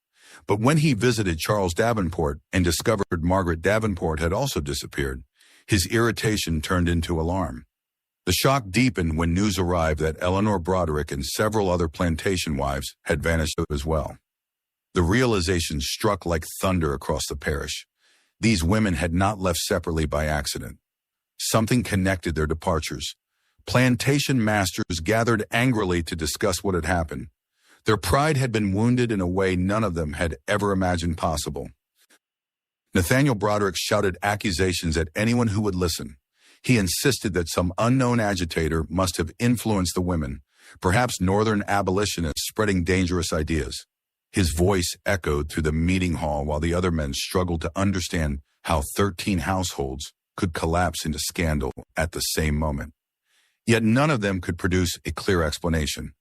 But when he visited Charles Davenport and discovered Margaret Davenport had also disappeared, his irritation turned into alarm. The shock deepened when news arrived that Eleanor Broderick and several other plantation wives had vanished as well. The realization struck like thunder across the parish. These women had not left separately by accident. Something connected their departures. Plantation masters gathered angrily to discuss what had happened. Their pride had been wounded in a way none of them had ever imagined possible. Nathaniel Broderick shouted accusations at anyone who would listen. He insisted that some unknown agitator must have influenced the women, perhaps northern abolitionists spreading dangerous ideas. His voice echoed through the meeting hall while the other men struggled to understand how 13 households could collapse into scandal at the same moment. Yet none of them could produce a clear explanation.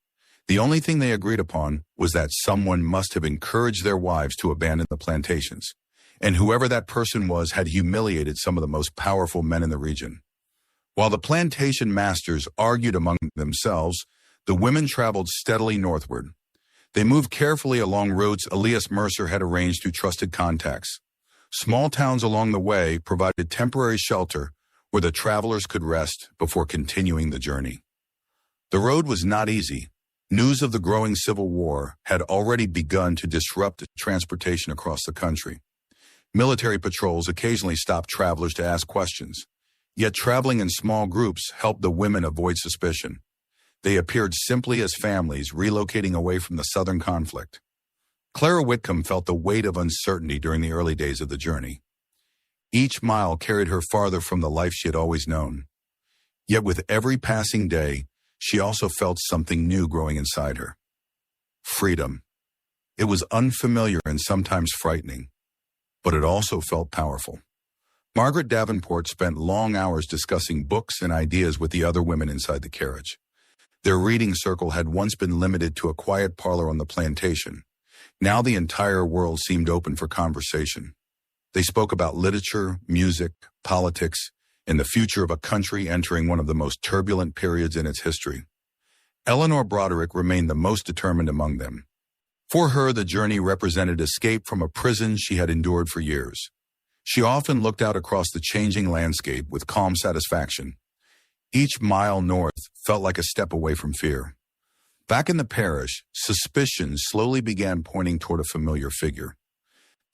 The only thing they agreed upon was that someone must have encouraged their wives to abandon the plantations, and whoever that person was had humiliated some of the most powerful men in the region. While the plantation masters argued among themselves, the women traveled steadily northward. They moved carefully along routes Elias Mercer had arranged through trusted contacts. Small towns along the way provided temporary shelter where the travelers could rest before continuing the journey. The road was not easy. News of the growing Civil War had already begun to disrupt transportation across the country. Military patrols occasionally stopped travelers to ask questions. Yet traveling in small groups helped the women avoid suspicion. They appeared simply as families relocating away from the southern conflict. Clara Whitcomb felt the weight of uncertainty during the early days of the journey. Each mile carried her farther from the life she had always known. Yet with every passing day, she also felt something new growing inside her. Freedom. It was unfamiliar and sometimes frightening, but it also felt powerful. Margaret Davenport spent long hours discussing books and ideas with the other women inside the carriage. Their reading circle had once been limited to a quiet parlor on the plantation. Now the entire world seemed open for conversation. They spoke about literature, music, politics, and the future of a country entering one of the most turbulent periods in its history. Eleanor Broderick remained the most determined among them. For her, the journey represented escape from a prison she had endured for years. She often looked out across the changing landscape with calm satisfaction. Each mile north felt like a step away from fear. Back in the parish, suspicions slowly began pointing toward a familiar figure.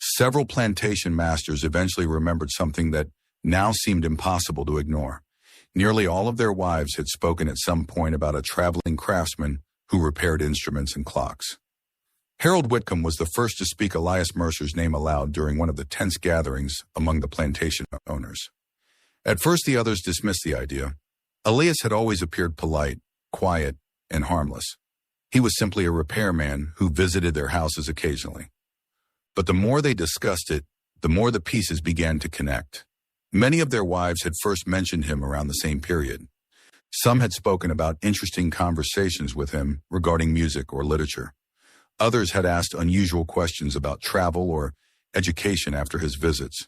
Several plantation masters eventually remembered something that now seemed impossible to ignore. Nearly all of their wives had spoken at some point about a traveling craftsman who repaired instruments and clocks. Harold Whitcomb was the first to speak Elias Mercer's name aloud during one of the tense gatherings among the plantation owners. At first, the others dismissed the idea. Elias had always appeared polite, quiet, and harmless. He was simply a repairman who visited their houses occasionally. But the more they discussed it, the more the pieces began to connect. Many of their wives had first mentioned him around the same period. Some had spoken about interesting conversations with him regarding music or literature. Others had asked unusual questions about travel or education after his visits.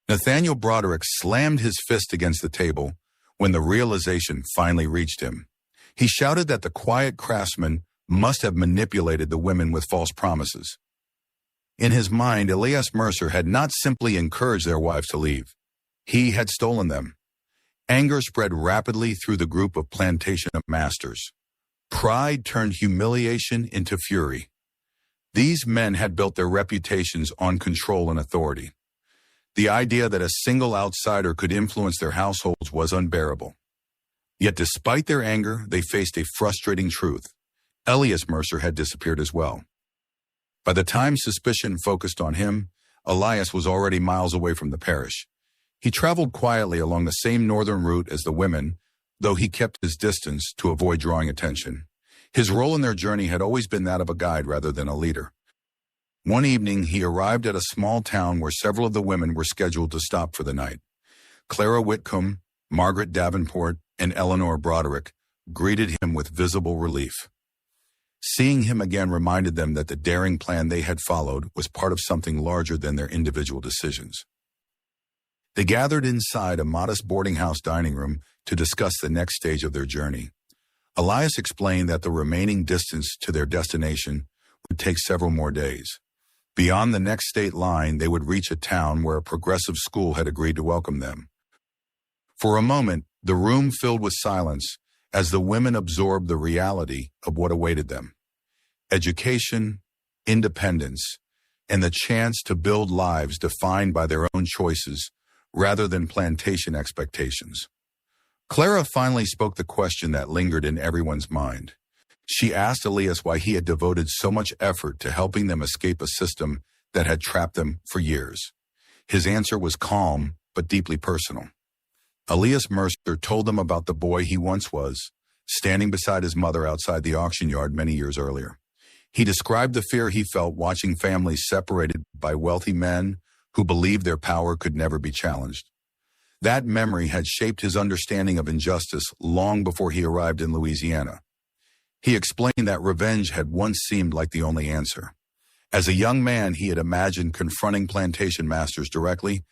Nathaniel Broderick slammed his fist against the table when the realization finally reached him. He shouted that the quiet craftsman must have manipulated the women with false promises. In his mind, Elias Mercer had not simply encouraged their wives to leave. He had stolen them. Anger spread rapidly through the group of plantation masters. Pride turned humiliation into fury. These men had built their reputations on control and authority. The idea that a single outsider could influence their households was unbearable. Yet despite their anger, they faced a frustrating truth. Elias Mercer had disappeared as well. By the time suspicion focused on him, Elias was already miles away from the parish. He traveled quietly along the same northern route as the women, though he kept his distance to avoid drawing attention. His role in their journey had always been that of a guide rather than a leader. One evening, he arrived at a small town where several of the women were scheduled to stop for the night. Clara Whitcomb, Margaret Davenport, and Eleanor Broderick greeted him with visible relief. Seeing him again reminded them that the daring plan they had followed was part of something larger than their individual decisions. They gathered inside a modest boarding house dining room to discuss the next stage of their journey. Elias explained that the remaining distance to their destination would take several more days. Beyond the next state line, they would reach a town where a progressive school had agreed to welcome them. For a moment, the room filled with silence as the women absorbed the reality of what awaited them. Education, independence, and the chance to build lives defined by their own choices rather than plantation expectations. Clara finally spoke the question that lingered in everyone's mind. She asked Elias why he had devoted so much effort to helping them escape a system that had trapped them for years. His answer was calm but deeply personal. Elias Mercer told them about the boy he once was, standing beside his mother outside the auction yard many years earlier. He described the fear he felt watching families separated by wealthy men who believed their power could never be challenged. That memory had shaped his understanding of injustice long before he arrived in Louisiana. He explained that revenge had once seemed like the only answer. As a young man, he had imagined confronting plantation masters directly,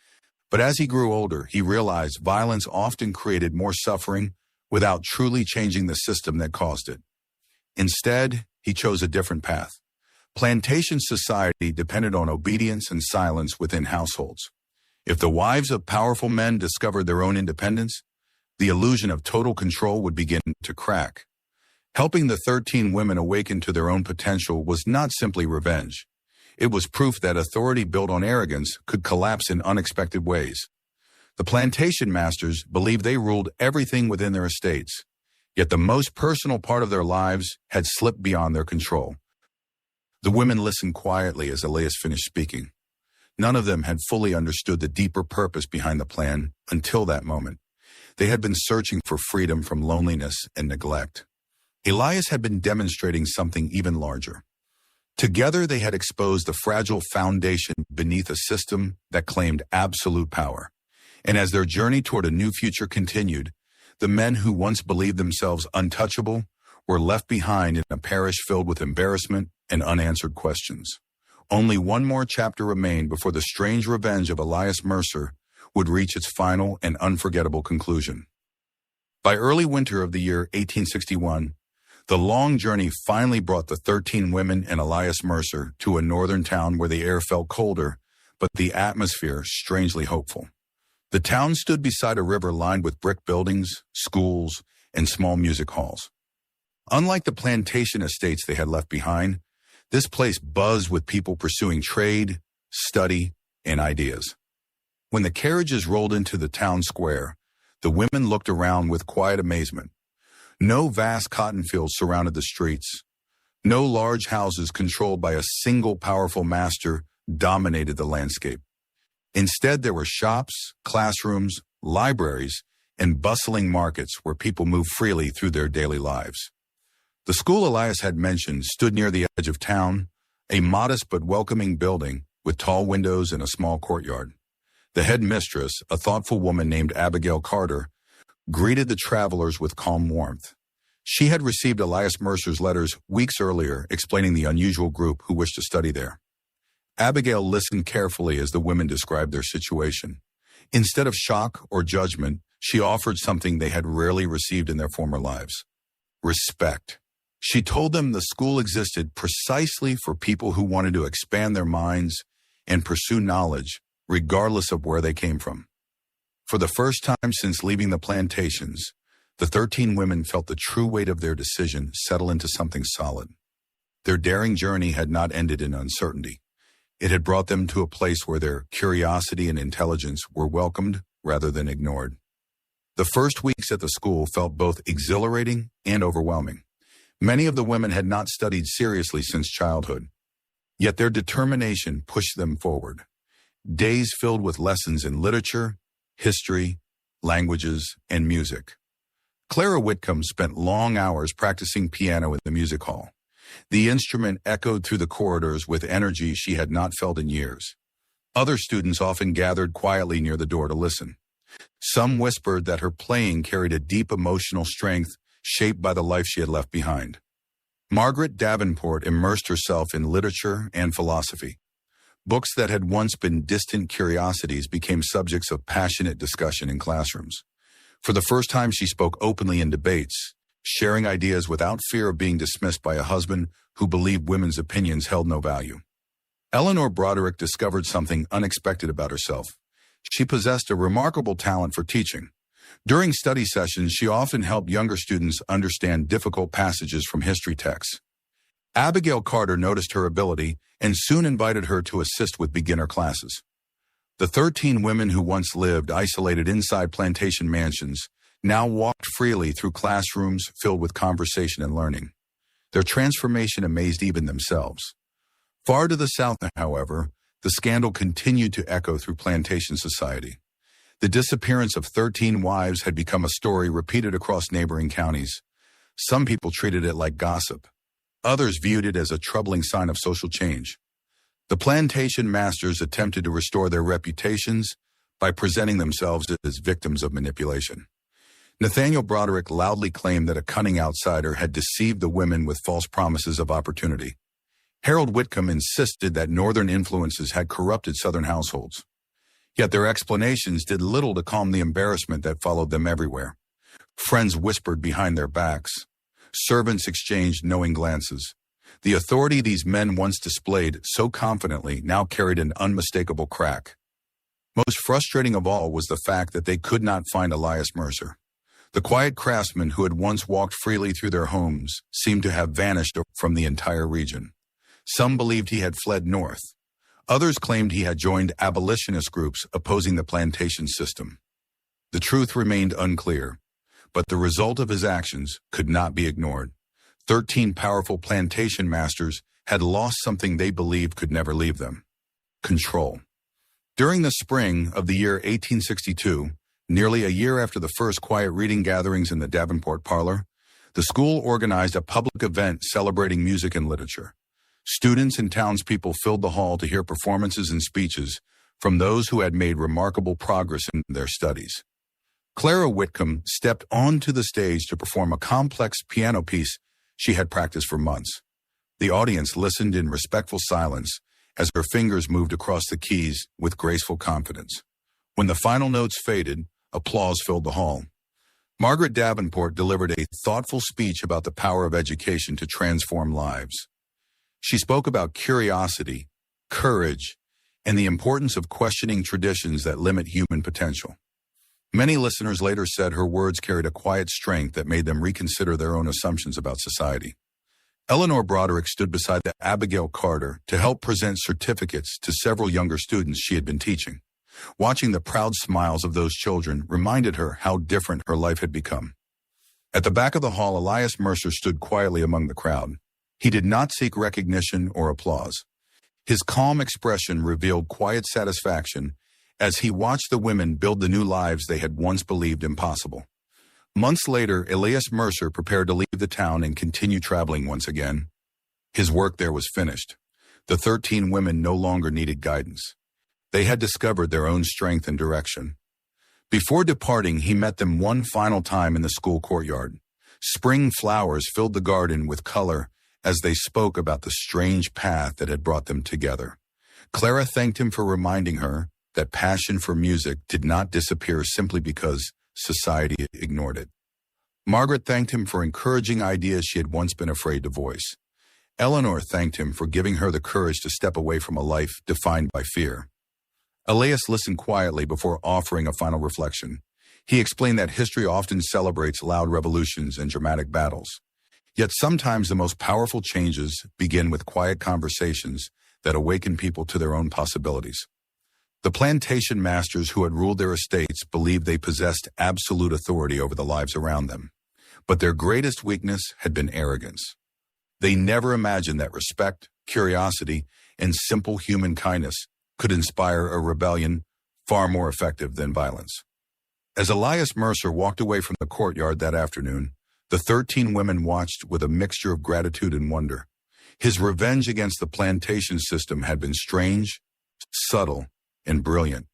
but as he grew older, he realized violence often created more suffering without truly changing the system that caused it. Instead, he chose a different path. Plantation society depended on obedience and silence within households. If the wives of powerful men discovered their own independence, the illusion of total control would begin to crack. Helping the 13 women awaken to their own potential was not simply revenge. It was proof that authority built on arrogance could collapse in unexpected ways. The plantation masters believed they ruled everything within their estates, yet the most personal part of their lives had slipped beyond their control. The women listened quietly as Elias finished speaking. None of them had fully understood the deeper purpose behind the plan until that moment. They had been searching for freedom from loneliness and neglect. Elias had been demonstrating something even larger. Together, they had exposed the fragile foundation beneath a system that claimed absolute power. And as their journey toward a new future continued, the men who once believed themselves untouchable were left behind in a parish filled with embarrassment and unanswered questions. Only one more chapter remained before the strange revenge of Elias Mercer would reach its final and unforgettable conclusion. By early winter of the year 1861, the long journey finally brought the 13 women and Elias Mercer to a northern town where the air felt colder, but the atmosphere strangely hopeful. The town stood beside a river lined with brick buildings, schools, and small music halls. Unlike the plantation estates they had left behind, this place buzzed with people pursuing trade, study, and ideas. When the carriages rolled into the town square, the women looked around with quiet amazement. No vast cotton fields surrounded the streets. No large houses controlled by a single powerful master dominated the landscape. Instead, there were shops, classrooms, libraries, and bustling markets where people moved freely through their daily lives. The school Elias had mentioned stood near the edge of town, a modest but welcoming building with tall windows and a small courtyard. The head mistress, a thoughtful woman named Abigail Carter, greeted the travelers with calm warmth. She had received Elias Mercer's letters weeks earlier explaining the unusual group who wished to study there. Abigail listened carefully as the women described their situation. Instead of shock or judgment, she offered something they had rarely received in their former lives: respect. She told them the school existed precisely for people who wanted to expand their minds and pursue knowledge, regardless of where they came from. For the first time since leaving the plantations, the 13 women felt the true weight of their decision settle into something solid. Their daring journey had not ended in uncertainty. It had brought them to a place where their curiosity and intelligence were welcomed rather than ignored. The first weeks at the school felt both exhilarating and overwhelming. Many of the women had not studied seriously since childhood, yet their determination pushed them forward. Days filled with lessons in literature, history, languages, and music. Clara Whitcomb spent long hours practicing piano in the music hall. The instrument echoed through the corridors with energy she had not felt in years. Other students often gathered quietly near the door to listen. Some whispered that her playing carried a deep emotional strength shaped by the life she had left behind. Margaret Davenport immersed herself in literature and philosophy. Books that had once been distant curiosities became subjects of passionate discussion in classrooms. For the first time, she spoke openly in debates, sharing ideas without fear of being dismissed by a husband who believed women's opinions held no value. Eleanor Broderick discovered something unexpected about herself. She possessed a remarkable talent for teaching. During study sessions, she often helped younger students understand difficult passages from history texts. Abigail Carter noticed her ability and soon invited her to assist with beginner classes. The 13 women who once lived isolated inside plantation mansions now walked freely through classrooms filled with conversation and learning. Their transformation amazed even themselves. Far to the south, however, the scandal continued to echo through plantation society. The disappearance of 13 wives had become a story repeated across neighboring counties. Some people treated it like gossip. Others viewed it as a troubling sign of social change. The plantation masters attempted to restore their reputations by presenting themselves as victims of manipulation. Nathaniel Broderick loudly claimed that a cunning outsider had deceived the women with false promises of opportunity. Harold Whitcomb insisted that northern influences had corrupted southern households. Yet their explanations did little to calm the embarrassment that followed them everywhere. Friends whispered behind their backs. Servants exchanged knowing glances. The authority these men once displayed so confidently now carried an unmistakable crack. Most frustrating of all was the fact that they could not find Elias Mercer. The quiet craftsman who had once walked freely through their homes seemed to have vanished from the entire region. Some believed he had fled north. Others claimed he had joined abolitionist groups opposing the plantation system. The truth remained unclear, but the result of his actions could not be ignored. 13 powerful plantation masters had lost something they believed could never leave them: control. During the spring of the year 1862, nearly a year after the first quiet reading gatherings in the Davenport parlor, the school organized a public event celebrating music and literature. Students and townspeople filled the hall to hear performances and speeches from those who had made remarkable progress in their studies. Clara Whitcomb stepped onto the stage to perform a complex piano piece she had practiced for months. The audience listened in respectful silence as her fingers moved across the keys with graceful confidence. When the final notes faded, applause filled the hall. Margaret Davenport delivered a thoughtful speech about the power of education to transform lives. She spoke about curiosity, courage, and the importance of questioning traditions that limit human potential. Many listeners later said her words carried a quiet strength that made them reconsider their own assumptions about society. Eleanor Broderick stood beside the Abigail Carter to help present certificates to several younger students she had been teaching. Watching the proud smiles of those children reminded her how different her life had become. At the back of the hall, Elias Mercer stood quietly among the crowd. He did not seek recognition or applause. His calm expression revealed quiet satisfaction as he watched the women build the new lives they had once believed impossible. Months later, Elias Mercer prepared to leave the town and continue traveling once again. His work there was finished. The 13 women no longer needed guidance. They had discovered their own strength and direction. Before departing, he met them one final time in the school courtyard. Spring flowers filled the garden with color as they spoke about the strange path that had brought them together. Clara thanked him for reminding her that passion for music did not disappear simply because society ignored it. Margaret thanked him for encouraging ideas she had once been afraid to voice. Eleanor thanked him for giving her the courage to step away from a life defined by fear. Elias listened quietly before offering a final reflection. He explained that history often celebrates loud revolutions and dramatic battles. Yet sometimes the most powerful changes begin with quiet conversations that awaken people to their own possibilities. The plantation masters who had ruled their estates believed they possessed absolute authority over the lives around them. But their greatest weakness had been arrogance. They never imagined that respect, curiosity, and simple human kindness could inspire a rebellion far more effective than violence. As Elias Mercer walked away from the courtyard that afternoon, the 13 women watched with a mixture of gratitude and wonder. His revenge against the plantation system had been strange, subtle, and brilliant.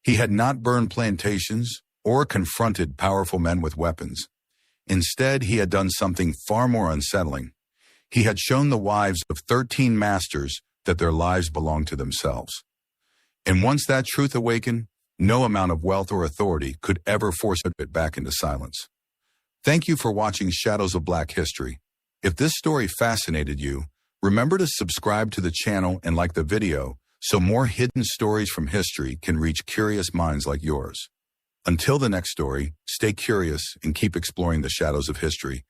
He had not burned plantations or confronted powerful men with weapons. Instead, he had done something far more unsettling. He had shown the wives of 13 masters that their lives belonged to themselves. And once that truth awakened, no amount of wealth or authority could ever force it back into silence. Thank you for watching Shadows of Black History. If this story fascinated you, remember to subscribe to the channel and like the video so more hidden stories from history can reach curious minds like yours. Until the next story, stay curious and keep exploring the shadows of history.